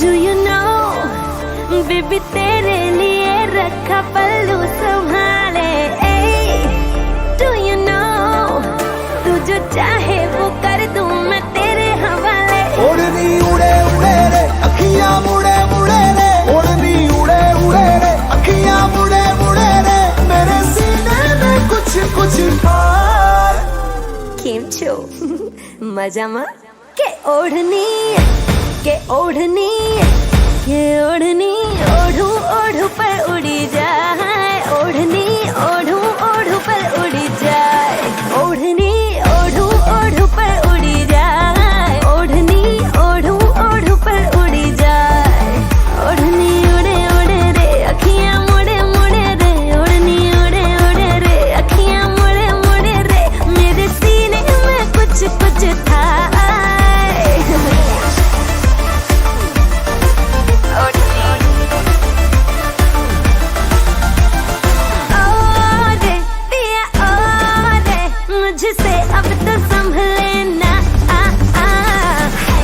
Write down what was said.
Do you know, baby तेरे लिए रखा पल्लू संभाले। Do you know, तू जो चाहे वो कर दूं मैं तेरे हवाले। ओढ़नी उड़े उड़े रे अखियां मुड़े मुड़े रे, ओढ़नी उड़े उड़े रे अखियां मुड़े मुड़े रे, मेरे सीने में कुछ कुछ खार। केम छो मजामा के ओढ़नी के ओढ़नी के ओढ़नी ओढ़ू ओढ़ू पर उड़ी जाए, ओढ़नी ओढ़ू